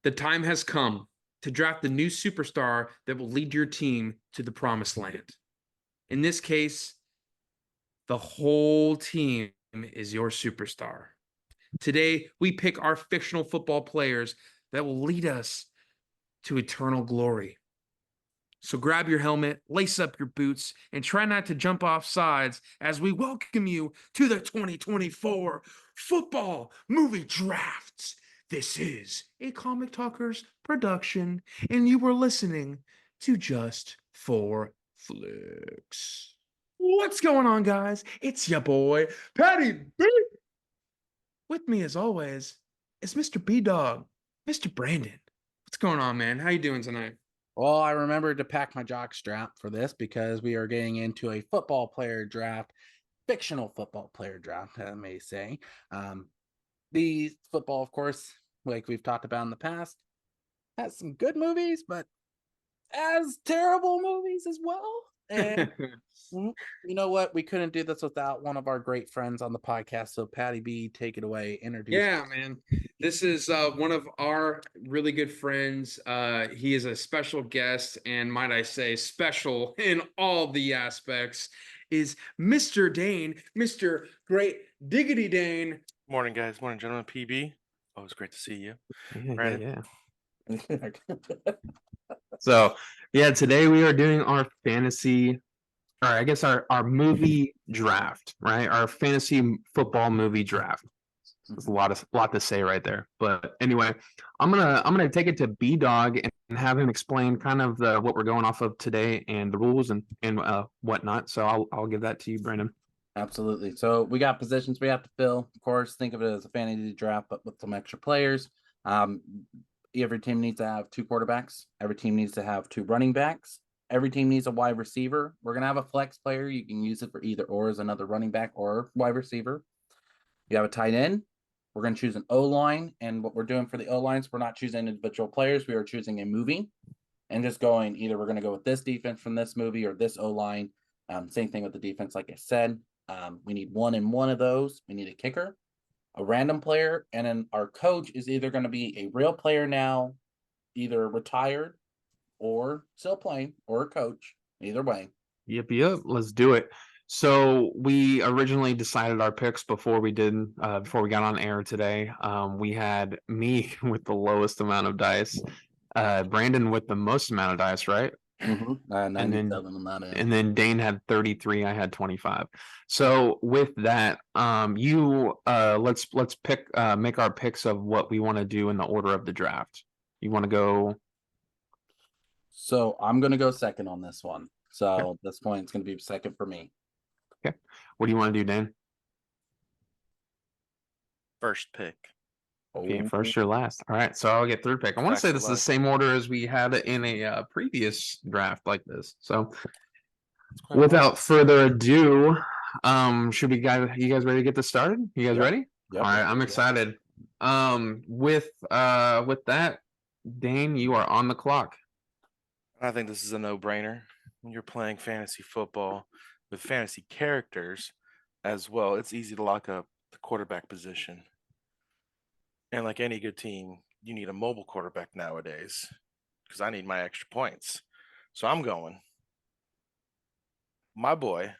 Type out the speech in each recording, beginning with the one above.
The time has come to draft the new superstar that will lead your team to the promised land. In this case, the whole team is your superstar. Today, we pick our fictional football players that will lead us to eternal glory. So grab your helmet, lace up your boots, and try not to jump off sides as we welcome you to the 2024 Football Movie Drafts. This is a Comic Talkers production, and you were listening to Just for Flix. What's going on, guys? It's your boy, Patty B. With me, as always, is Mr. B-Dog, Mr. Brandon. What's going on, man? How you doing tonight? Well, I remembered to pack my jock strap for this because we are getting into a football player draft, fictional football player draft, I may say. The football, of course, like we've talked about in the past, has some good movies, but has terrible movies as well. And you know what? We couldn't do this without one of our great friends on the podcast. So, Patty B, take it away. Introduce. Yeah, man. This is one of our really good friends. He is a special guest, and might I say, special in all the aspects, is Mr. Dane, Mr. Great Diggity Dane. Morning, guys. Morning, gentlemen. PB. Always great to see you. Yeah. So, yeah, today we are doing our fantasy, or I guess our movie draft, right? Our fantasy football movie draft. There's a lot to say right there. But anyway, I'm gonna take it to B-Dog and have him explain kind of what we're going off of today and the rules and whatnot. So I'll give that to you, Brandon. Absolutely. So we got positions we have to fill. Of course, think of it as a fantasy draft, but with some extra players. Every team needs to have 2 quarterbacks. Every team needs to have 2 running backs. Every team needs a wide receiver. We're going to have a flex player. You can use it for either or as another running back or wide receiver. You have a tight end. We're going to choose an O-line. And what we're doing for the O-lines, we're not choosing individual players. We are choosing a movie and just going either we're going to go with this defense from this movie or this O-line. Same thing with the defense, like I said. We need one in one of those. We need a kicker, a random player, and then our coach is either going to be a real player now, either retired or still playing, or a coach. Either way. Yep. Let's do it. So we originally decided our picks before we got on air today. We had me with the lowest amount of dice, Brandon with the most amount of dice, right? Mm-hmm. 97 on that end. And then Dane had 33. I had 25. So with that, let's make our picks of what we want to do in the order of the draft. You want to go? So I'm going to go second on this one. So at this point, it's going to be second for me. Okay. What do you want to do, Dane? First pick. Okay, first or last. All right, so I'll get third pick. I want to say this is the same order as we had in a previous draft like this. So without further ado, you guys ready to get this started? You guys ready? Yep. All right, I'm excited. With that, Dane, you are on the clock. I think this is a no-brainer. When you're playing fantasy football with fantasy characters as well, it's easy to lock up the quarterback position. And like any good team, you need a mobile quarterback nowadays because I need my extra points. So I'm going my boy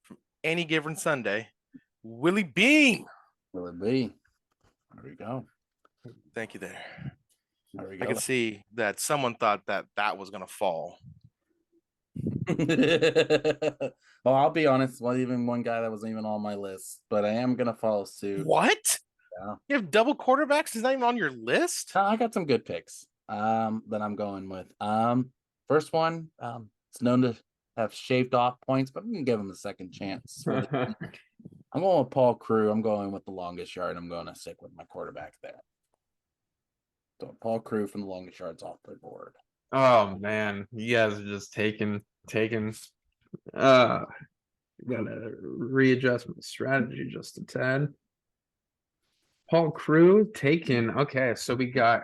from any given Sunday, Willie Bean. Willie B. There we go. Thank you there. There we go. I can see that someone thought that was going to fall. Well, I'll be honest. Well, even one guy that wasn't even on my list, but I am going to follow suit. What? Yeah. You have double quarterbacks? Is that even on your list? I got some good picks that I'm going with. First one, it's known to have shaved off points, but we can give him a second chance. I'm going with Paul Crew. I'm going with the longest yard. I'm going to stick with my quarterback there. So Paul Crew from the longest yards off the board. Oh man, you guys are just taking. Gotta readjust my strategy just a tad. Paul Crew taken. Okay, so we got.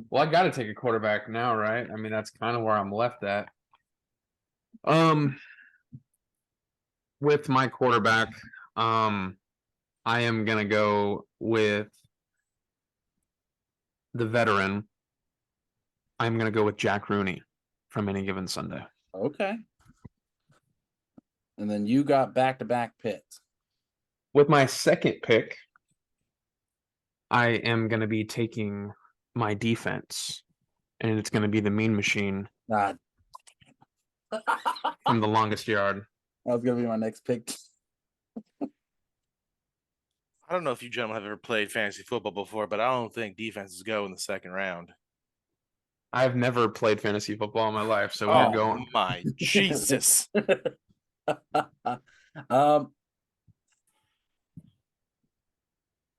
Well, I got to take a quarterback now, right? I mean, that's kind of where I'm left at. With my quarterback, I am gonna go with the veteran I'm gonna go with Jack Rooney from Any Given Sunday. Okay. And then you got back-to-back picks. With my second pick, I am gonna be taking my defense, and it's gonna be the Mean Machine God. from The Longest Yard. That was gonna be my next pick. I don't know if you gentlemen have ever played fantasy football before, but I don't think defenses go in the second round. I've never played fantasy football in my life, so Oh. we're going. My Jesus. um.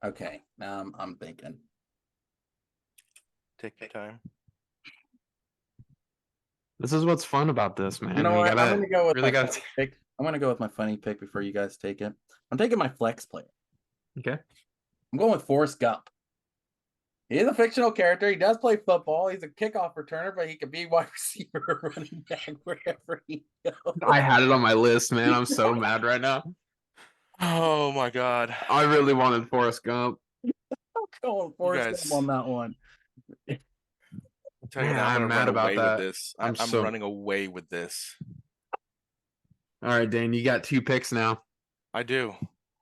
Okay, now I'm thinking. Take your time. This is what's fun about this, man. You know We what? I'm gotta gonna go with really my gotta. funny pick. I'm gonna go with my funny pick before you guys take it. I'm taking my flex player. Okay. I'm going with Forrest Gump. He is a fictional character. He does play football. He's a kickoff returner, but he can be wide receiver or running back wherever he goes. I had it on my list, man. I'm so mad right now. Oh my God. I really wanted Forrest Gump. I'm going Forrest guys- Gump on that one. I'll tell you Man, now, I'm I'm gonna mad run about away that. with this. I'm I'm so- running away with this. All right, Dane, you got 2 picks now. I do.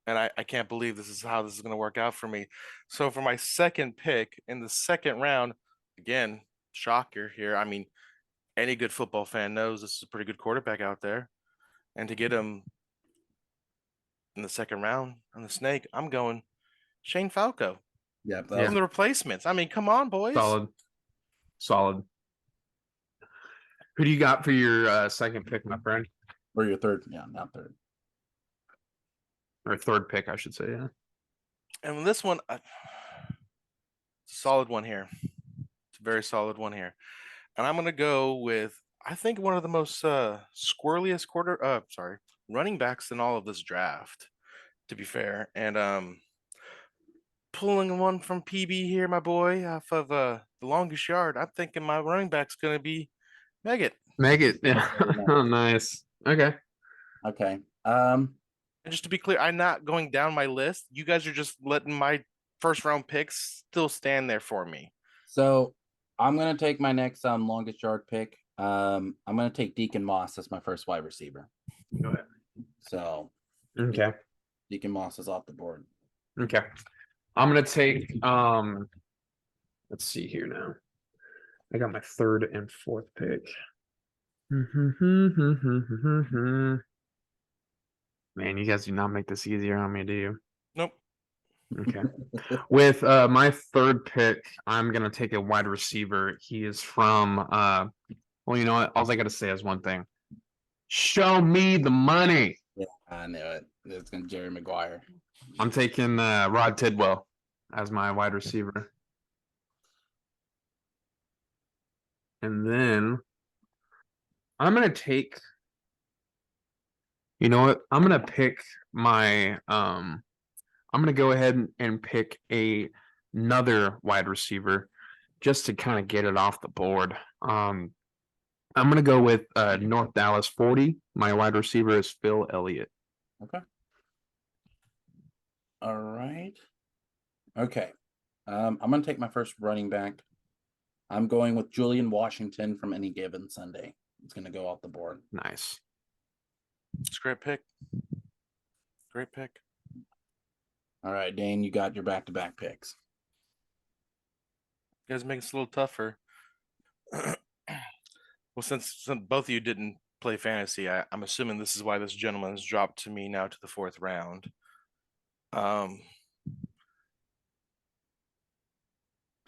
And I can't believe this is how this is going to work out for me. So for my second pick in the second round, again, shocker here. I mean, any good football fan knows this is a pretty good quarterback out there. And to get him in the second round on the snake, I'm going Shane Falco Yeah, that Yeah. from the replacements. I mean, come on, boys. Solid. Who do you got for your second pick, my friend? or your third. Yeah, not third. Or third pick, I should say. Yeah. And this one, solid one here. It's a very solid one here. And I'm going to go with, I think, one of the most squirreliest running backs in all of this draft, to be fair. And pulling one from PB here, my boy, off of the Longest Yard. I'm thinking my running back's going to be Meggett. Meggett. Yeah. Oh, nice. Okay. Okay. And just to be clear, I'm not going down my list. You guys are just letting my first round picks still stand there for me. So I'm gonna take my next longest yard pick. I'm gonna take Deacon Moss as my first wide receiver. Go ahead. So Okay. Deacon Moss is off the board. Okay. I'm gonna take let's see here now. I got my third and fourth pick. Man, you guys do not make this easier on me, do you? Nope. Okay. With my third pick, I'm gonna take a wide receiver. He is from well, you know what? All I gotta say is one thing. Show me the money. Yeah, I knew it. It's gonna Jerry Maguire. I'm taking Rod Tidwell as my wide receiver. And then I'm gonna take, you know what? I'm gonna pick my I'm gonna go ahead and pick another wide receiver just to kind of get it off the board. I'm gonna go with North Dallas 40. My wide receiver is Phil Elliott. Okay. All right. Okay. I'm gonna take my first running back. I'm going with Julian Washington from Any Given Sunday. It's gonna go off the board. Nice. It's a great pick. Great pick. All right, Dane, you got your back-to-back picks. You guys make this a little tougher. Well, since both of you didn't play fantasy, I'm assuming this is why this gentleman's dropped to me now to the fourth round.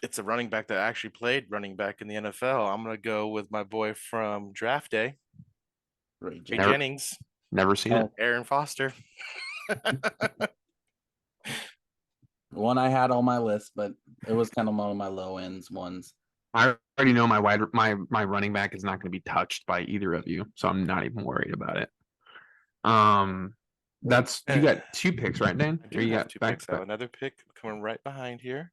It's a running back that actually played running back in the NFL. I'm gonna go with my boy from draft day, Ray Jay Never- Jennings, Never seen it. Aaron Foster. One I had on my list, but it was kind of one of my low ends ones. I already know my running back is not going to be touched by either of you, so I'm not even worried about it. That's you got 2 picks, right, Dan? I do have 2 picks. I have another pick coming right behind here.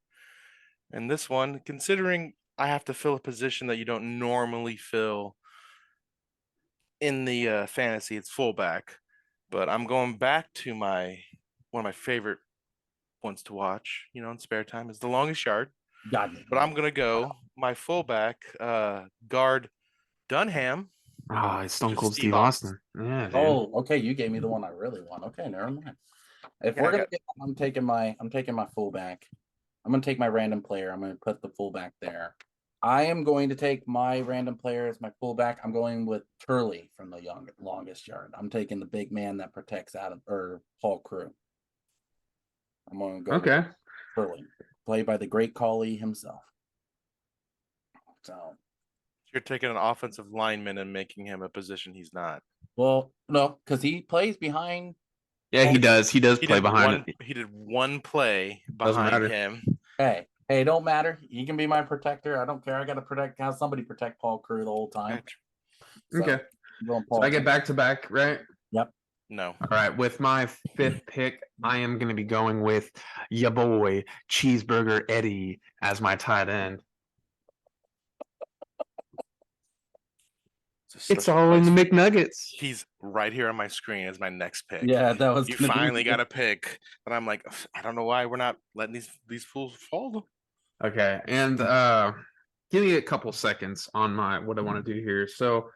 And this one, considering I have to fill a position that you don't normally fill in the fantasy, it's fullback. But I'm going back to one of my favorite ones to watch, in spare time, is The Longest Yard. God, But I'm gonna go my fullback, guard Dunham. Oh, it's Stone Just Cold Steve Steve Austin. Yeah, dude. Oh, okay. You gave me the one I really want. Okay, never mind. If Yeah, we're I gonna got- get, I'm taking my fullback. I'm gonna take my random player. I'm gonna put the fullback there. I am going to take my random player as my fullback. I'm going with Turley from the longest yard. I'm taking the big man that protects Adam or Paul Crew. I'm gonna go with Okay. Turley, played by the great Collie himself. So, You're taking an offensive lineman and making him a position he's not. well, no, because he plays behind. Yeah, he does. He does He play did behind it. He did one play Doesn't behind matter. him. Hey, it don't matter. He can be my protector. I don't care. I got to have somebody protect Paul Crew the whole time. Gotcha. So, Okay. I'm going So Paul I get Crew. back to back, right? No. All right. With my fifth pick, I am going to be going with ya boy Cheeseburger Eddie as my tight end. It's, a It's special all in the place. McNuggets. He's right here on my screen as my next pick. Yeah, that was You gonna be finally got a pick, and I'm like, I don't know why we're not letting these fools fall. Okay. And give me a couple seconds on my what I want to do here. So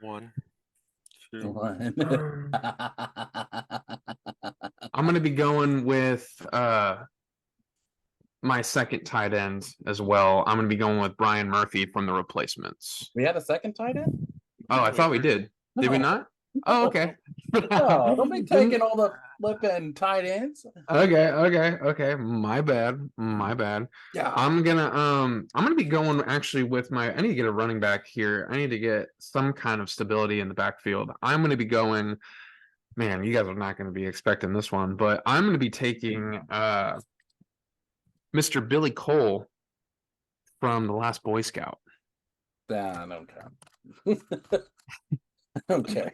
1, 2. one. um, I'm going to be going with my second tight end as well. I'm going to be going with Brian Murphy from the Replacements. We had a second tight end? Oh, I thought we did. Did we No. not? Oh, okay. No, don't be taking all the flipping tight ends. Okay. My bad. Yeah. I'm gonna be going actually with I need to get a running back here. I need to get some kind of stability in the backfield. I'm gonna be going, man, you guys are not gonna be expecting this one, but I'm gonna be taking Mr. Billy Cole from The Last Boy Scout. Nah, no count. Okay.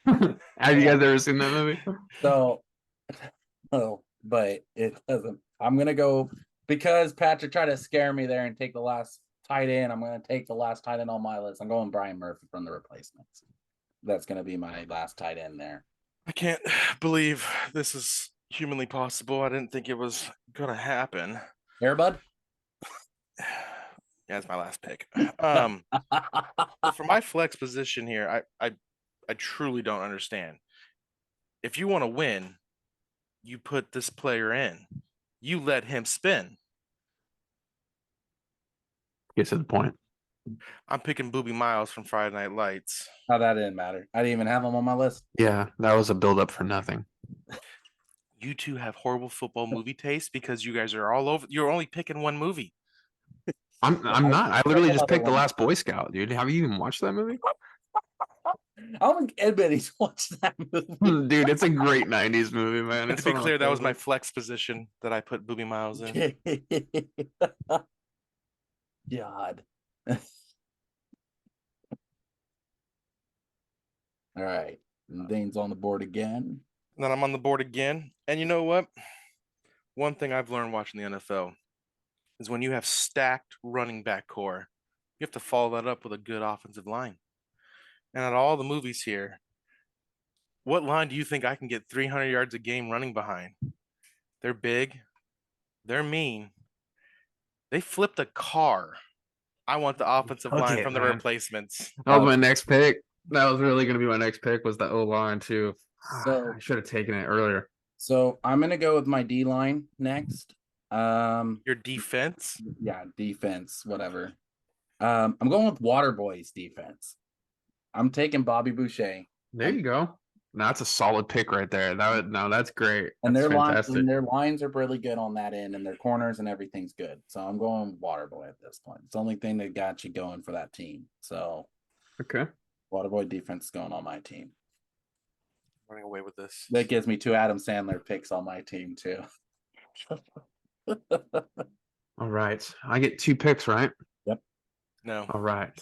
Have you guys ever seen that movie? So, no, but it doesn't. I'm gonna go because Patrick tried to scare me there and take the last tight end. I'm gonna take the last tight end on my list. I'm going Brian Murphy from the Replacements. That's gonna be my last tight end there. I can't believe this is humanly possible. I didn't think it was gonna happen. Airbud. Yeah, that's my last pick. For my flex position here, I truly don't understand. If you want to win, you put this player in. You let him spin. Get to the point. I'm picking Booby Miles from Friday Night Lights. Oh, that didn't matter. I didn't even have him on my list. Yeah, that was a build up for nothing. You two have horrible football movie taste because you guys are all over. You're only picking one movie. I'm not. I literally just another picked The one. Last Boy Scout, dude. Have you even watched that movie? I don't think anybody's watched that movie. Dude, it's a great 90s movie, man. And It's to be one of clear, that was my favorites. flex position that I put Booby Miles in. God. All right. Dane's on the board again. And then I'm on the board again. And you know what? One thing I've learned watching the NFL is when you have stacked running back core, you have to follow that up with a good offensive line. And out of all the movies here, what line do you think I can get 300 yards a game running behind? They're big. They're mean. They flipped a car. I want the offensive Took line it, from the man. Replacements. That was my next pick. That was really going to be my next pick was the O-line, too. So- I should have taken it earlier. So I'm gonna go with my D line next. Your defense. Yeah, defense, whatever. I'm going with Waterboy's defense. I'm taking Bobby Boucher. There you go. That's a solid pick right there. That's great. And That's their lines fantastic. and their lines are really good on that end, and their corners and everything's good. So I'm going Waterboy at this point. It's the only thing that got you going for that team. So Okay. Waterboy defense is going on my team. Running away with this. That gives me 2 Adam Sandler picks on my team too. All right. I get 2 picks, right? No. All right.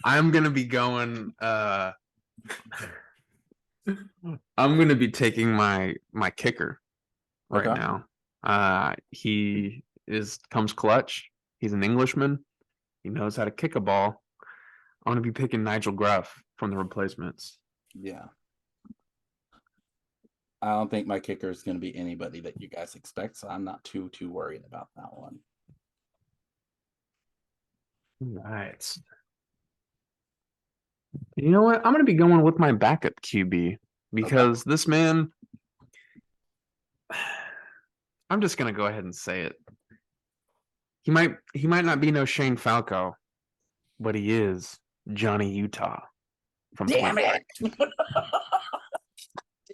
I'm gonna be going I'm gonna be taking my kicker right Okay. now. He comes clutch. He's an Englishman. He knows how to kick a ball. I'm gonna be picking Nigel Gruff from the Replacements. Yeah. I don't think my kicker is going to be anybody that you guys expect, so I'm not too worried about that one. Right. You know what? I'm gonna be going with my backup QB because this man. I'm just gonna go ahead and say it. He might not be no Shane Falco, but he is Johnny Utah from Damn Point it! Break.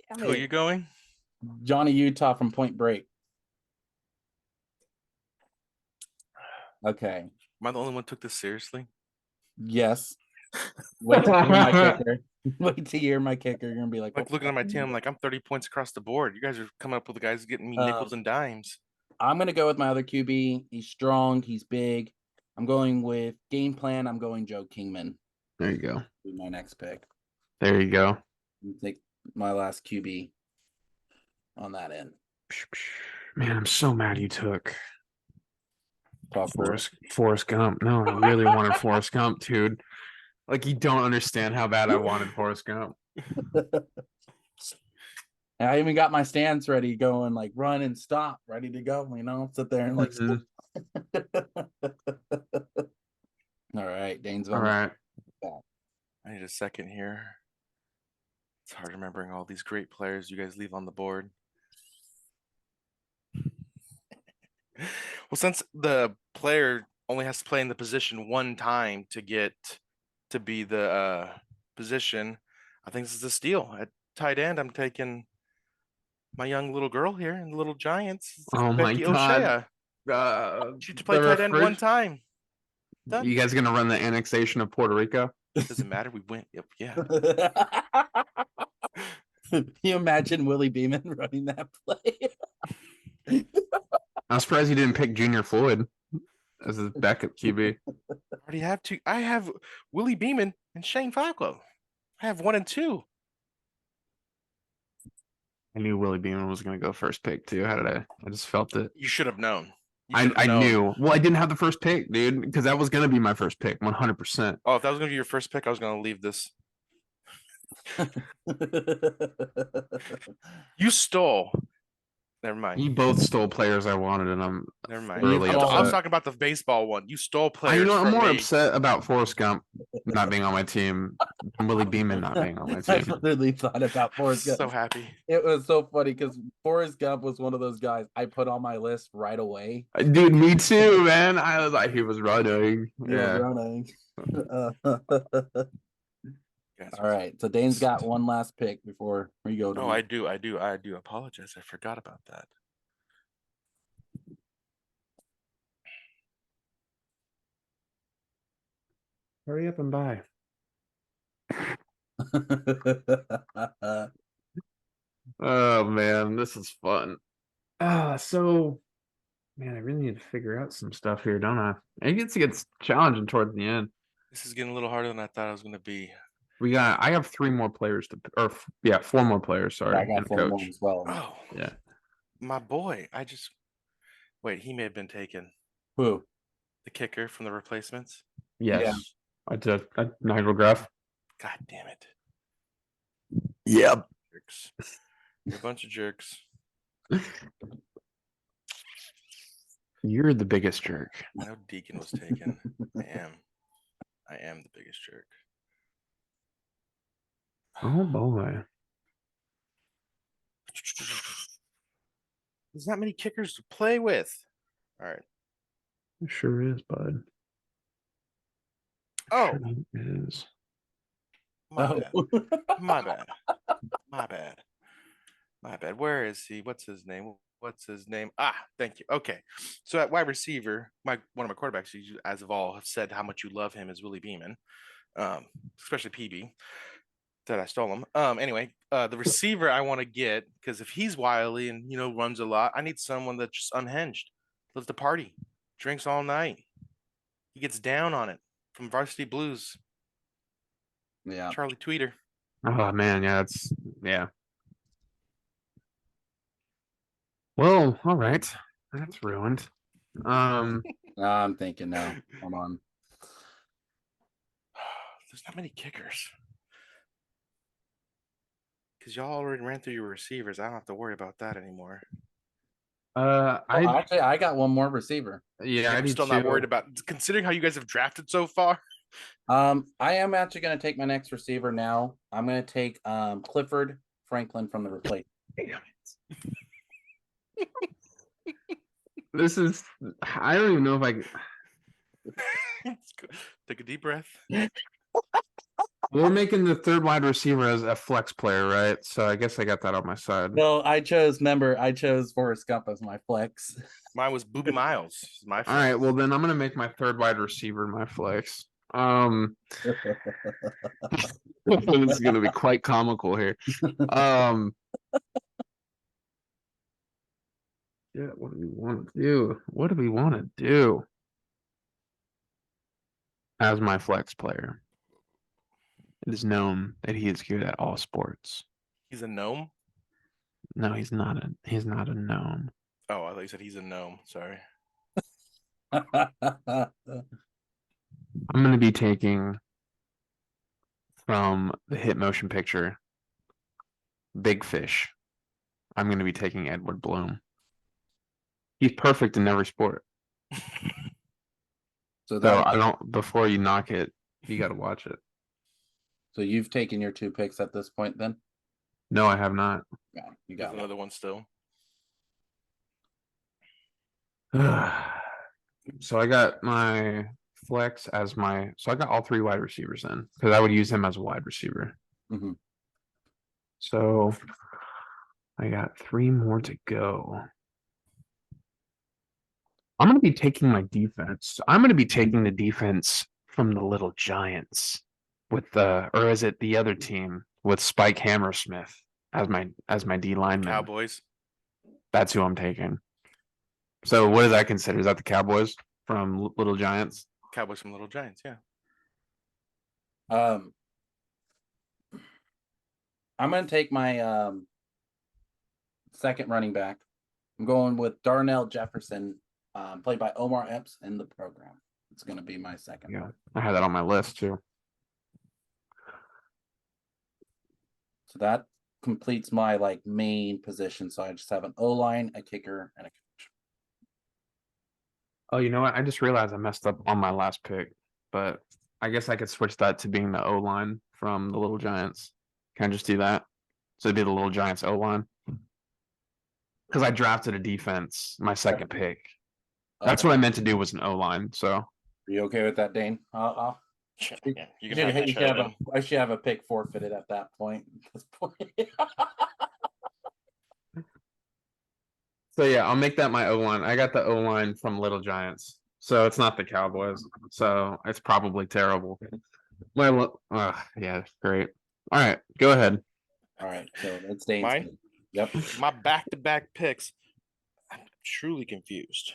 Damn Who are it. you going? Johnny Utah from Point Break. Okay. Am I the only one who took this seriously? Yes. Wait till you hear my kicker. Wait till you hear my kicker. You're gonna be like, Like looking at my team, I'm like, I'm 30 points across the board. You guys are coming up with the guys getting me nickels and dimes. I'm gonna go with my other QB. He's strong. He's big. I'm going with game plan. I'm going Joe Kingman. There you go. Be my next pick. There you go. Take my last QB on that end. Man, I'm so mad you took Top four. Forrest Gump. No, I really wanted Forrest Gump, dude. Like you don't understand how bad I wanted Forrest Gump. And I even got my stance ready, going like run and stop, ready to go. Sit there and like. Mhm. All right, Dane's All right. I need a second here. It's hard remembering all these great players you guys leave on the board. Well, since the player only has to play in the position one time to get to be the position, I think this is a steal. At tight end, I'm taking my young little girl here in the Little Giants. It's Oh my Becky God. O'Shea. She had to play tight end one time. Done. You guys gonna run the annexation of Puerto Rico? Doesn't matter. We went. Yep. Yeah. Can you imagine Willie Beeman running that play? I'm surprised you didn't pick Junior Floyd as his backup QB. I already have two. I have Willie Beeman and Shane Falco. I have 1 and 2. I knew Willie Beeman was gonna go first pick too. How did I? I just felt it. You should have known. You I should have known. knew. Well, I didn't have the first pick, dude, because that was gonna be my first pick, 100%. Oh, if that was going to be your first pick, I was going to leave this. You stole. Never mind. You both stole players I wanted, and I'm Never mind. really I was upset. talking about the baseball one. You stole I players. know I'm from more me. upset about Forrest Gump not being on my team and Willie Beeman not being on my I team. literally thought about Forrest Gump. So happy. It was so funny because Forrest Gump was one of those guys I put on my list right away. Dude, me too, man. I was like, he was running. He was Yeah. running. Guys, All right, so Dane's got one last pick before we go to. Oh, I do. Apologize. I forgot about that. Hurry up and buy. Oh man, this is fun. So man, I really need to figure out some stuff here, don't I? It gets challenging towards the end. This is getting a little harder than I thought it was going to be. I have 3 more players to, 4 more players. Sorry, I got and a 4 more coach. as well. Oh, Yeah. my boy. Wait, he may have been taken. Who? The kicker from the replacements. Yes. Yeah. I did. Nigel Graff. God damn it. Yep. Jerks. You're a bunch of jerks. You're the biggest jerk. I know Deacon was taken. I am the biggest jerk. Oh boy. There's not many kickers to play with. All right. It sure is, bud. Oh, Sure is. my bad. My bad. Where is he? What's his name? Thank you. Okay. So at wide receiver, one of my quarterbacks, you, as of all, have said how much you love him is Willie Beeman, especially PB. That I stole him. Anyway, the receiver I want to get, because if he's wily and runs a lot, I need someone that's just unhinged, lives the party, drinks all night. He gets down on it from Varsity Blues. Yeah. Charlie Tweeter. Oh man, yeah. Well, all right. That's ruined. I'm thinking now. Hold on. There's not many kickers. Because y'all already ran through your receivers. I don't have to worry about that anymore. Actually, I got one more receiver. Yeah, I I'm do still not worried too. about considering how you guys have drafted so far. I am actually going to take my next receiver now. I'm going to take Clifford Franklin from the replace. This is. I don't even know if I. Take a deep breath. We're making the third wide receiver as a flex player, right? So I guess I got that on my side. No, I chose Forrest Gump as my flex. Mine was Booby Miles. My All right, well then I'm gonna make my third wide receiver my flex. This is gonna be quite comical here. Yeah, what do we want to do? What do we want to do as my flex player? It is known that he is good at all sports. He's a gnome. No, he's not a gnome. Oh, I thought you said he's a gnome. Sorry. I'm gonna be taking from the hit motion picture Big Fish. I'm gonna be taking Edward Bloom. He's perfect in every sport. So So I don't. Before you knock it, you got to watch it. So you've taken your 2 picks at this point, then? No, I have not. Yeah, you Got got it. another one still. So I got my flex as my. So I got all 3 wide receivers in because I would use him as a wide receiver. Mhm. So I got 3 more to go. I'm going to be taking my defense. I'm going to be taking the defense from the Little Giants with or is it the other team with Spike Hammersmith as my D lineman? Cowboys. That's who I'm taking. So what does that consider? Is that the Cowboys from Little Giants? Cowboys from Little Giants. Yeah. I'm going to take my second running back. I'm going with Darnell Jefferson, played by Omar Epps in the program. It's going to be my second. Yeah, I had that on my list too. So that completes my main position. So I just have an O-line, a kicker, and a coach. Oh, you know what? I just realized I messed up on my last pick, but I guess I could switch that to being the O line from the Little Giants. Can I just do that? So it'd be the Little Giants O line. Because I drafted a defense, my second pick. That's what I meant to do was an O line. So Are you okay with that, Dane? Yeah, you can have You that should show. I should have a pick forfeited at that point. So yeah, I'll make that my O line. I got the O line from Little Giants, so it's not the Cowboys. So it's probably terrible. Yeah, great. All right, go ahead. All right, so that's Dane's Mine? pick. Yep. My back-to-back picks. I'm truly confused.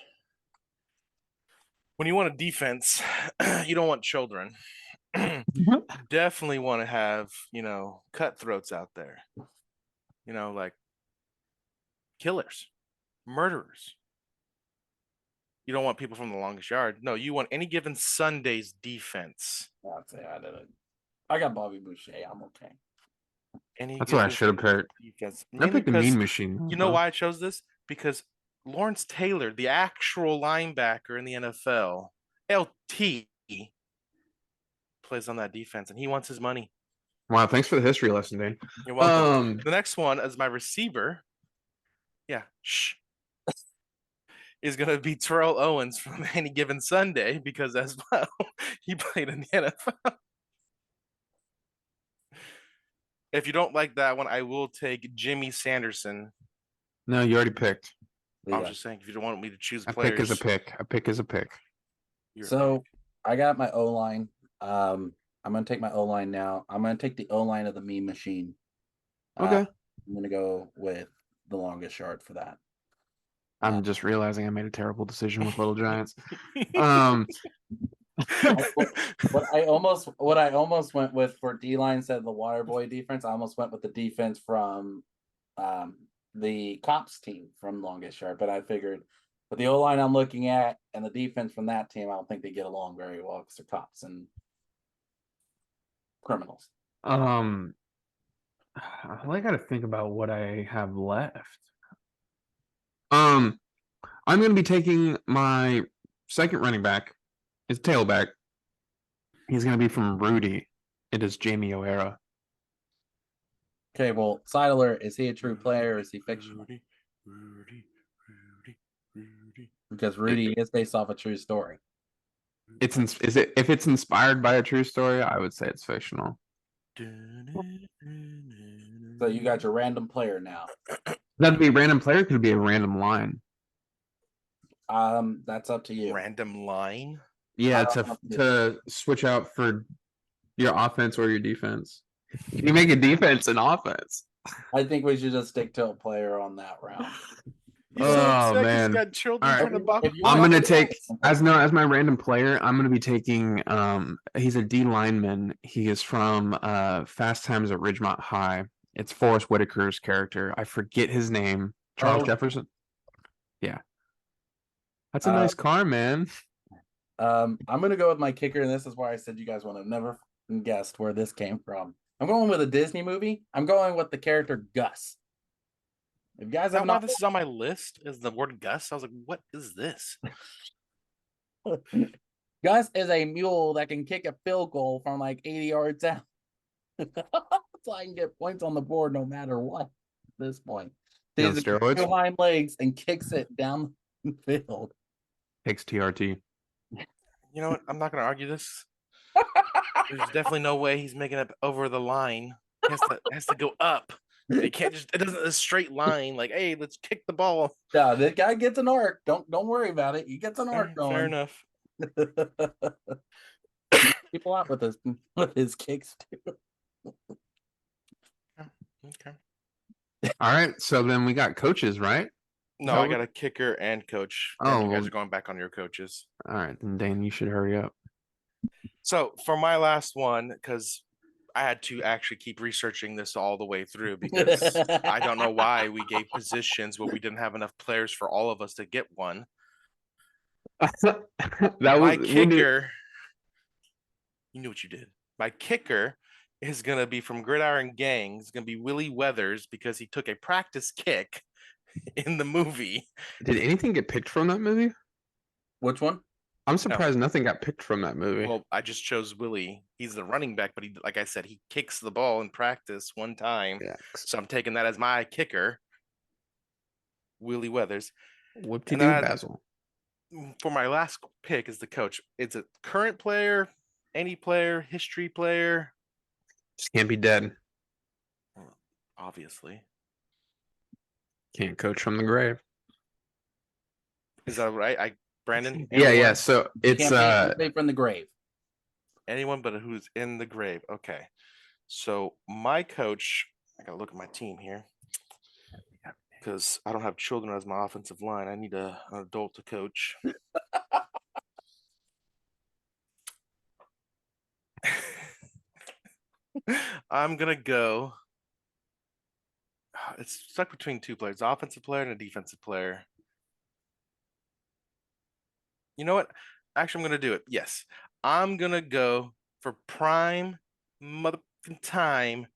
When you want a defense, you don't want children. Definitely want to have, cutthroats out there. Like killers, murderers. You don't want people from the longest yard. No, you want any given Sunday's defense. I'd say I did it. I got Bobby Boucher. I'm okay. That's what I should have picked. Defense. I picked the mean machine. You know why I chose this? Because Lawrence Taylor, the actual linebacker in the NFL, LT, plays on that defense, and he wants his money. Wow, thanks for the history lesson, Dane. You're welcome. The next one as my receiver, is going to be Terrell Owens from Any Given Sunday because as well, he played in the NFL. If you don't like that one, I will take Jimmy Sanderson. No, you already picked. I was just saying, if you don't want me to choose A players. pick is a pick. A pick is a pick. So I got my O-line. I'm going to take my O-line now. I'm going to take the O-line of the meme machine. Okay. I'm going to go with the longest yard for that. I'm just realizing I made a terrible decision with Little Giants. What I almost went with for D-line instead of the Waterboy defense, I almost went with the defense from the Cops team from longest yard, but I figured with the O-line I'm looking at and the defense from that team, I don't think they get along very well because they're cops and criminals. I got to think about what I have left. I'm going to be taking my second running back. His tailback. He's going to be from Rudy. It is Jamie O'Hara. Okay, well, side alert, is he a true player or is he fictional? Rudy. Because Rudy is based off a true story. If it's inspired by a true story, I would say it's fictional. So you got your random player now. That'd be a random player. Could be a random line. That's up to you. Random line. Yeah, don't know. to switch out for your offense or your defense. Can you make a defense and offense? I think we should just stick to a player on that round. He's Oh, so upset 'cause man. he's got children All right. trying to buy. If you I'm want gonna to- take as my random player. I'm gonna be taking he's a D lineman. He is from Fast Times at Ridgemont High. It's Forrest Whitaker's character. I forget his name. Charles Oh. Jefferson. Yeah, that's a nice car, man. I'm gonna go with my kicker, and this is why I said you guys would have never guessed where this came from. I'm going with a Disney movie. I'm going with the character Gus. If you guys Is have that why not, this is on my list? Is the word Gus? I was like, what is this? Gus is a mule that can kick a field goal from like 80 yards out. So I can get points on the board no matter what at this point. You on He's steroids? two hind legs and kicks it down the field. Takes TRT. You know what? I'm not gonna argue this. There's definitely no way he's making it over the line. He has to go up. It can't just. It doesn't a straight line. Like, hey, let's kick the ball. Yeah, the guy gets an arc. Don't worry about it. He gets an arc going. Fair enough. People out with his kicks too. Okay. All right, so then we got coaches, right? No, So- I got a kicker and coach. Oh, And you guys well- are going back on your coaches. All right, then Dane, you should hurry up. So for my last one, because I had to actually keep researching this all the way through because I don't know why we gave positions where we didn't have enough players for all of us to get one. That My was kicker, you knew what you did. My kicker is going to be from Gridiron Gang. It's going to be Willie Weathers because he took a practice kick in the movie. Did anything get picked from that movie? Which one? I'm surprised nothing got picked from that movie. Well, I just chose Willie. He's the running back, but he, like I said, he kicks the ball in practice one time. Yeah. So I'm taking that as my kicker, Willie Weathers. What to and do, then I- Basil? For my last pick is the coach. It's a current player, any player, history player, Just can't be dead. obviously. Can't coach from the grave. Is that right? Brandon? Yeah, anyone? yeah. So it's Can't be from the grave. Anyone but who's in the grave. Okay. So my coach, I gotta look at my team here. Because I don't have children as my offensive line. I need an adult to coach. I'm gonna go. It's stuck between two players, offensive player and a defensive player. You know what? Actually, I'm gonna do it. Yes. I'm gonna go for prime motherfucking time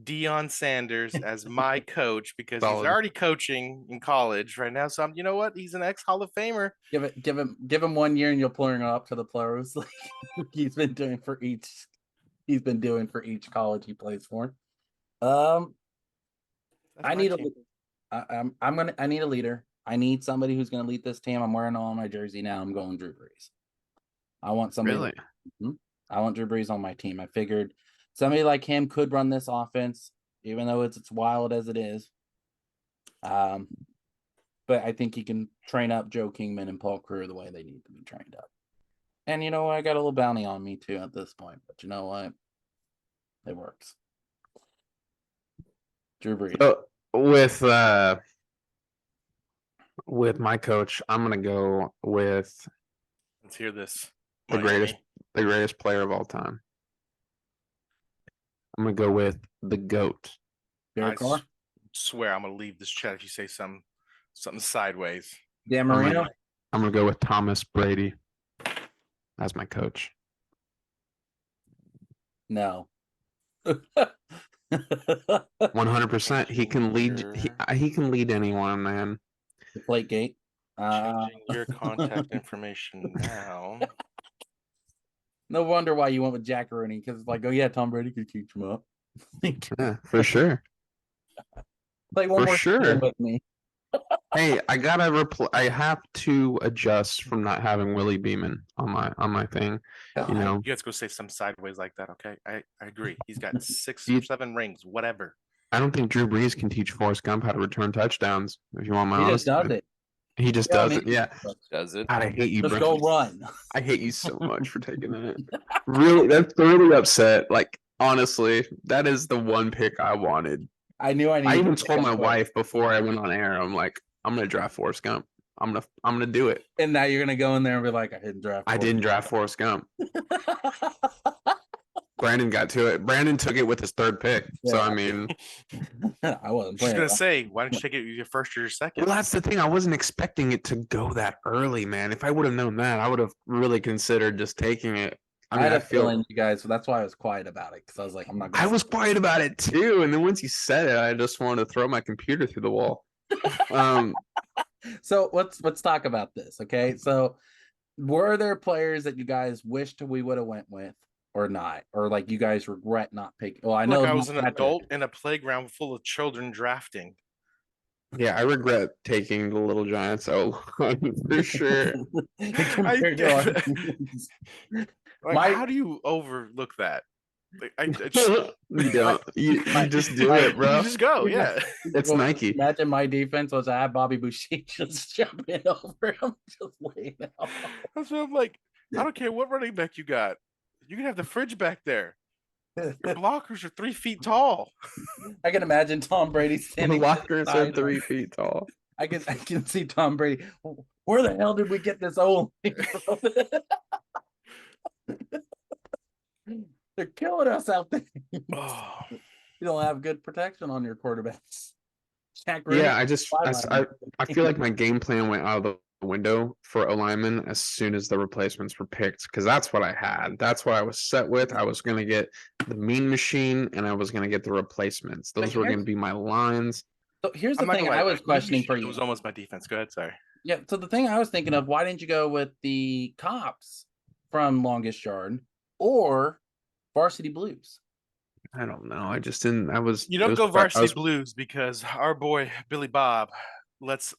Deion Sanders as my coach because he's Solid. already coaching in college right now. So you know what? He's an ex Hall of Famer. Give him 1 year and you'll pull him up to the players like he's been doing for each college he plays for. That's I my need team. I need a leader. I need somebody who's gonna lead this team. I'm wearing on my jersey now. I'm going Drew Brees. I want somebody. really. I want Drew Brees on my team. I figured somebody like him could run this offense, even though it's wild as it is. But I think he can train up Joe Kingman and Paul Crewe the way they need to be trained up. And you know what? I got a little bounty on me too at this point. But you know what? It works. Drew Brees. So with my coach, I'm gonna go with Let's hear this. the Miami. greatest player of all time. I'm gonna go with the GOAT. Derek Carr. Swear I'm gonna leave this chat if you say something sideways. Dan I'm Marino. gonna go with Thomas Brady as my coach. No. 100%. He can lead. He can lead anyone, man. Deflategate. Changing your contact information now. No wonder why you went with Jack Rooney, because it's like, oh yeah, Tom Brady could teach him up. Yeah, for sure. Play one For more sure. season with me. Hey, I have to adjust from not having Willie Beeman on my thing. You know, You guys go say some sideways like that, okay? I agree. He's got 6 You- or 7 rings, whatever. I don't think Drew Brees can teach Forrest Gump how to return touchdowns. If you want my He honest, just does it. he just Yeah, I does mean, it. Yeah, Does it? God, I hate you, Just bro. go run. I hate you so much for taking that. Really, that's thoroughly upset. Like, honestly, that is the one pick I wanted. I knew I needed. I even to told my pick wife before I went on air, I'm like, I'm gonna draft Forrest Gump. I'm gonna do it. and now you're gonna go in there and be like, I didn't draft. I didn't draft Forrest Gump. Brandon got to it. Brandon took it with his third pick. So Yeah. I mean, I wasn't Just playing. gonna that. say, why don't you take it your first or your second? well, that's the thing. I wasn't expecting it to go that early, man. If I would have known that, I would have really considered just taking it. I mean, had a feel feeling, you guys, so that's why I was quiet about it, because I was like, I'm not. I was quiet about it too, and then once you said it, I just wanted to throw my computer through the wall. So let's talk about this, okay? So, were there players that you guys wished we would have went with, or not, or like you guys regret not picking? Well, I know Look, I was an not that- adult in a playground full of children drafting. Yeah, I regret taking the Little Giants for sure. Compared to our Like, My- how do you overlook that? Like, I just, You don't. You just do my- it, bro. you just go, yeah. It's Well, Nike. Imagine my defense was I had Bobby Boucher just jumping over him, just laying out. That's what I'm like. I don't care what running back you got. You can have the fridge back there. Your blockers are 3 feet tall. I can imagine Tom Brady The standing. lockers are beside him. 3 feet tall. I can see Tom Brady. Where the hell did we get this old? They're killing us out there. Oh, You don't have good protection on your quarterbacks. Jack Yeah, Rooney, I feel like my game plan went out of the window for O-linemen as soon as the replacements were picked, because that's what I had. That's what I was set with. I was gonna get the mean machine and I was gonna get the replacements. Those were here's- gonna be my lines. So here's the I'm not thing gonna I lie, was Mean questioning for Machine you. was almost my defense. Go ahead, sorry. Yeah, so the thing I was thinking of, why didn't you go with the cops from Longest Yard or Varsity Blues? I don't know. I just didn't. I was. You it don't was go fre- I varsity was- blues because our boy Billy Bob lets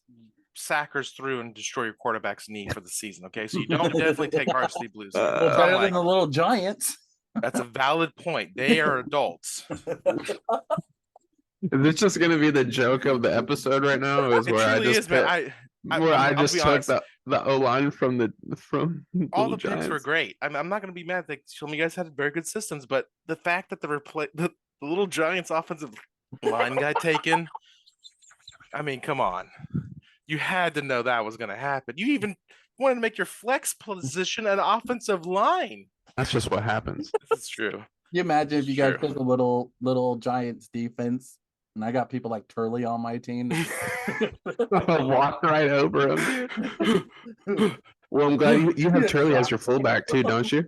sackers through and destroy your quarterback's knee for the season. Okay, so you don't definitely take varsity blues. Uh, That's all Better I'm than the like. little Giants. That's a valid point. They are adults. Is this just gonna be the joke of the episode right now? Is It where I truly just is, man. where I I'll just be took honest. the O line from All Little the picks were Giants. great. I'm not going to be mad. Like, some of you guys had very good systems, but the fact that the little Giants offensive line got taken, I mean, come on. You had to know that was going to happen. You even wanted to make your flex position an offensive line. That's just what happens. This is true. You imagine if you guys Sure. took a little Giants defense, and I got people like Turley on my team. Walk right over him, dude. Well, I'm glad you have Turley as your fullback too, don't you?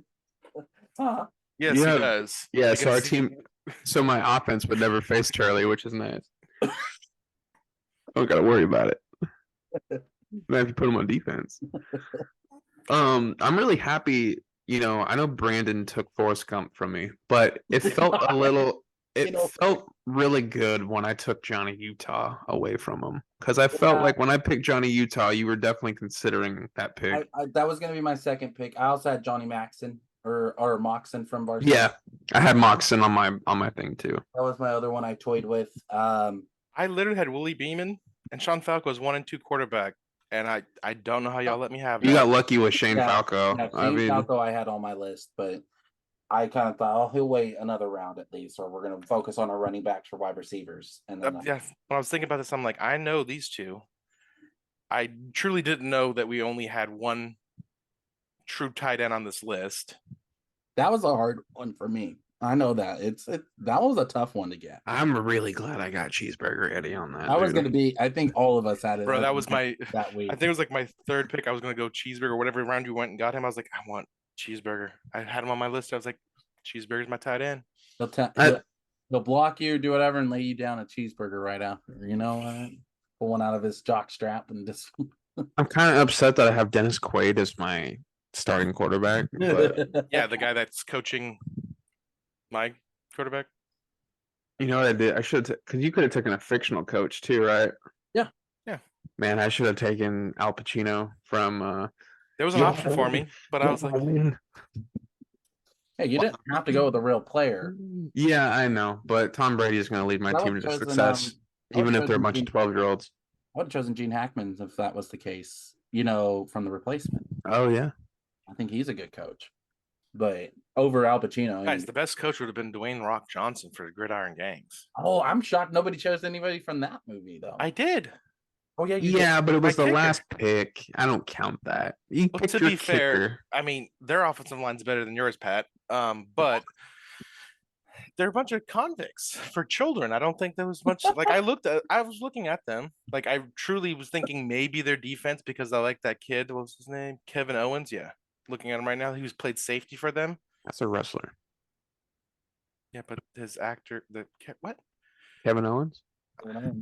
Huh. Yes, You he have- does. Yeah. I So our guess team, so my offense would never face Turley, which is nice. Don't gotta worry about it. I have to put him on defense. I'm really happy. You know, I know Brandon took Forrest Gump from me, but it felt a little. It know- felt really good when I took Johnny Utah away from him, because I felt Yeah. like when I picked Johnny Utah, you were definitely considering that pick. That was gonna be my second pick. I also had Johnny Maxon or Moxon from Varsity. Yeah, I had Moxon on my thing too. That was my other one I toyed with. I literally had Willie Beeman and Sean Falco's 1 and 2 quarterback, and I don't know how y'all let me have You that. got lucky with Shane Yeah, Falco. Yeah, I Shane mean, Falco I had on my list, but I kind of thought, oh, he'll wait another round at least, or we're gonna focus on our running backs for wide receivers. And then Yeah, when I was thinking about this, I'm like, I know these two. I truly didn't know that we only had one true tight end on this list. that was a hard one for me. I know that that was a tough one to get. I'm really glad I got Cheeseburger Eddie on that. I was dude. gonna be. I think all of us had it. Bro, that was my that week. I think it was like my third pick. I was gonna go cheeseburger, whatever round you went and got him. I was like, I want cheeseburger. I had him on my list. I was like, cheeseburger's my tight end. He'll block you, do whatever, and lay you down a cheeseburger right after. You know, pull one out of his jock strap and just I'm kind of upset that I have Dennis Quaid as my starting quarterback, but Yeah, the guy that's coaching my quarterback. you know what I did? I should have, because you could have taken a fictional coach too, right? Yeah. Yeah. Man, I should have taken Al Pacino from There was an option for me, but I was like, Hey, you didn't have to go with a real player. Yeah, I know, but Tom Brady is going to lead my I team would've to chosen, success, I would've even if they're a chosen bunch of Gene- 12-year-olds. I would have chosen Gene Hackman if that was the case, you know, from the replacement. Oh yeah, I think he's a good coach. But over Al Pacino. guys, the best coach would have been Dwayne Rock Johnson for the Gridiron Gangs. Oh, I'm shocked nobody chose anybody from that movie though. I did. Oh yeah, you did. yeah, but it was My the kicker. last pick. I don't count that. You Well, picked to your be fair, kicker. I mean, their offensive line's better than yours, Pat. But they're a bunch of convicts for children. I don't think there was much like I was looking at them. Like I truly was thinking maybe their defense because I like that kid. What was his name? Kevin Owens. Yeah. Looking at him right now, he was played safety for them. That's a wrestler, Yeah, but his actor, what? Kevin Owens, I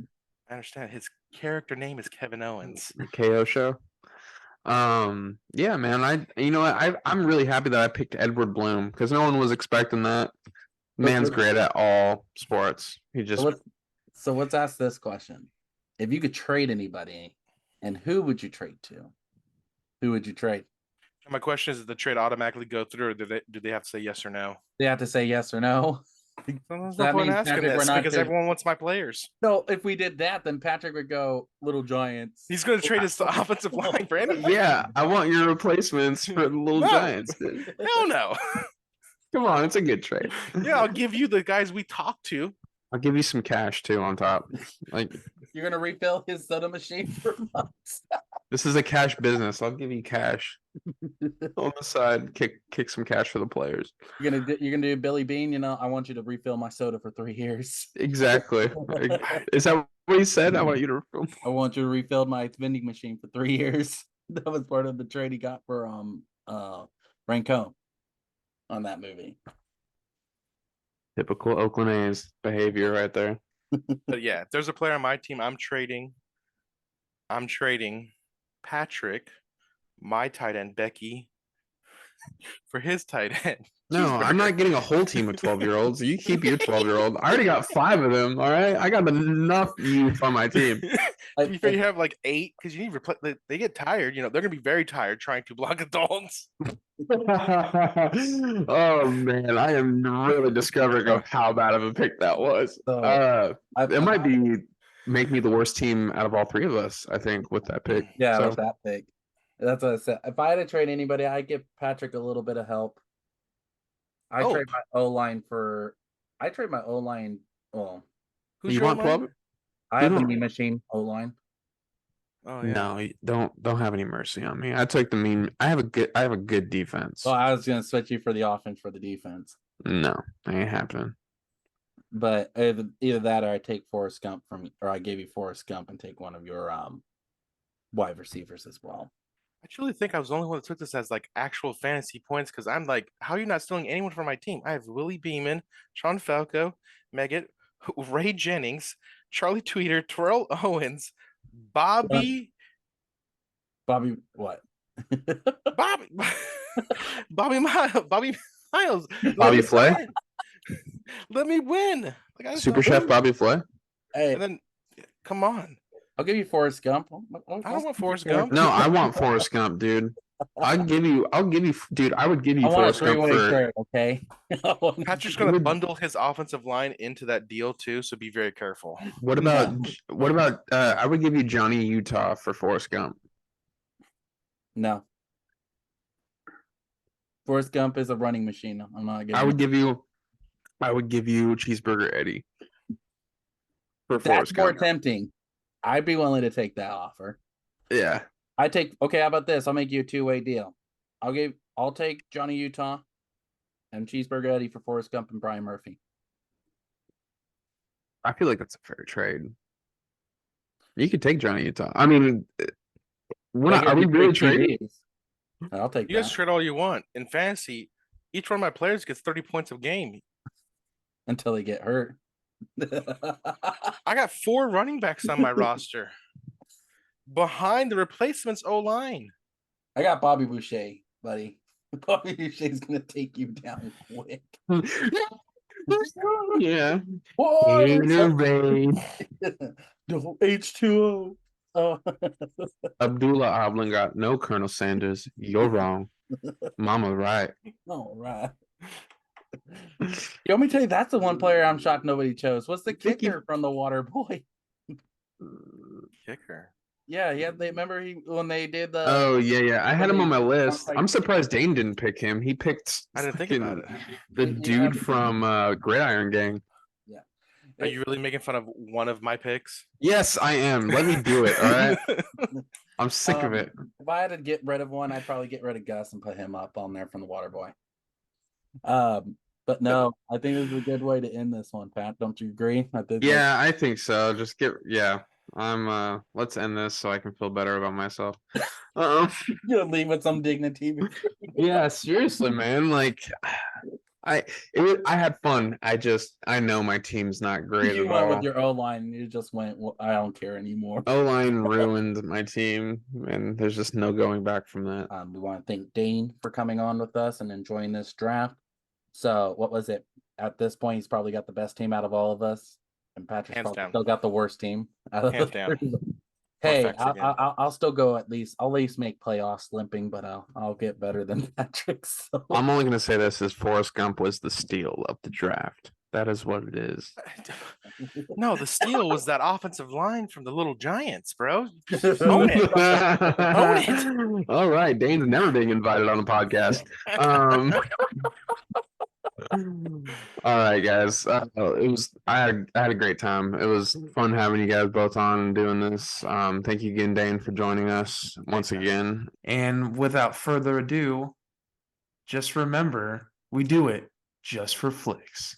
understand his character name is Kevin Owens. the KO show. Yeah, man. You know what? I'm really happy that I picked Edward Bloom because no one was expecting that. Man's great at all sports. He just So let's ask this question: if you could trade anybody, and who would you trade to? Who would you trade? My question is, did the trade automatically go through, or do they have to say yes or no? They have to say yes or no. Well, there's That no point means, asking Patrick, we're this not because doing- everyone wants my players. No, if we did that, then Patrick would go Little Giants. He's going to trade his offensive line for anybody. yeah. I want your replacements for the Little No. Giants, dude. Hell no. Come on, it's a good trade. Yeah, I'll give you the guys we talked to. I'll give you some cash too on top. Like You're gonna refill his soda machine for months. this is a cash business. I'll give you cash on the side. Kick some cash for the players. You're gonna do Billy Bean. You know, I want you to refill my soda for 3 years. Exactly. Like, is that what he said? I want you to refill. I want you to refill my vending machine for 3 years. That was part of the trade he got for Rancone on that movie. Typical Oakland A's behavior right there. But yeah, if there's a player on my team, I'm trading Patrick, my tight end, Becky, for his tight end. No, I'm not getting a whole team of 12-year-olds. You keep your 12-year-old. I already got 5 of them. All right. I got enough youth on my team. To be fair, you have like 8 because you need replace. They get tired. You know, they're gonna be very tired trying to block adults. Oh man, I am really discovering of how bad of a pick that was. It might be make me the worst team out of all 3 of us, I think, with that pick. Yeah, So, with that pick. That's what I said. If I had to trade anybody, I'd give Patrick a little bit of help. I trade my O-line for. I trade my O-line. Well, Who's you your want O-line? Club? I have the don't- mean machine O-line. Oh yeah. No, don't have any mercy on me. I took the mean. I have a good defense. Well, I was gonna switch you for the offense for the defense, No, ain't happening. but either that or I take Forrest Gump or I gave you Forrest Gump and take one of your wide receivers as well. I truly think I was the only one that took this as like actual fantasy points because I'm like, how are you not stealing anyone from my team? I have Willie Beeman, Sean Falco, Meggett, Ray Jennings, Charlie Tweeter, Terrell Owens, Bobby, What? Bobby, Bobby Miles, Bobby Miles, Bobby Flay? Let me win. Like, I just Super don't Chef win. Bobby Flay? Hey, And then, come on. I'll give you Forrest Gump. I don't want Forrest Gump. No, I want Forrest Gump, dude. I'll give you, dude. I would give you I want a Forrest Gump three-way for. trade, okay? Patrick's going to bundle his offensive line into that deal too, so be very careful. What about? I would give you Johnny Utah for Forrest Gump. No. Forrest Gump is a running machine. I'm not giving I would give you Cheeseburger Eddie for That's Forrest more Gump. tempting. I'd be willing to take that offer. Yeah, Okay, how about this? I'll make you a 2-way deal. I'll take Johnny Utah and Cheeseburger Eddie for Forrest Gump and Brian Murphy. I feel like that's a fair trade. You could take Johnny Utah. I mean, are we really trading? I'll take You guys that trade all you want. In fantasy, each one of my players gets 30 points a game. until they get hurt. I got 4 running backs on my roster. behind the replacements O line. I got Bobby Boucher, buddy. Bobby Boucher's gonna take you down quick. Yeah. Boy, Gatorade. H2O. Oh. Abdullah Oblin got no Colonel Sanders. You're wrong. Mama right. All right. Let me tell you, that's the one player I'm shocked nobody chose. What's the Think you- kicker from the Water Boy? Kicker. Yeah, they remember when they did the. Oh yeah. I had him on my list. like- I'm surprised Dane didn't pick him. He picked I didn't think about it. the Yeah. dude from Gridiron Gang. Are you really making fun of one of my picks? Yes, I am. Let me do it. All right. I'm sick of it. If I had to get rid of one, I'd probably get rid of Gus and put him up on there from the Water Boy. But no, I think this is a good way to end this one, Pat. Don't you agree? Yeah, I think so. Just I'm let's end this so I can feel better about myself. You'll leave with some dignity. Yeah, seriously, man. Like I had fun. I know my team's not great You at went all. with your O line and you just went, well, I don't care anymore. O-line ruined my team, and there's just no going back from that. We want to thank Dane for coming on with us and enjoying this draft. So, what was it? At this point, he's probably got the best team out of all of us, and Patrick's Hands probably down. still got the worst team out of Hands the down. three. Hey, facts again. I'll still go at least. I'll at least make playoffs limping, but I'll get better than Patrick. So. I'm only gonna say this: is Forrest Gump was the steal of the draft. That is what it is. No, the steal was that offensive line from the Little Giants, bro. Own it. it. All right, Dane's never being invited on the podcast. All right, guys. I had a great time. It was fun having you guys both on and doing this. Thank you again, Dane, for joining us once again. And without further ado, just remember, we do it just for Flix.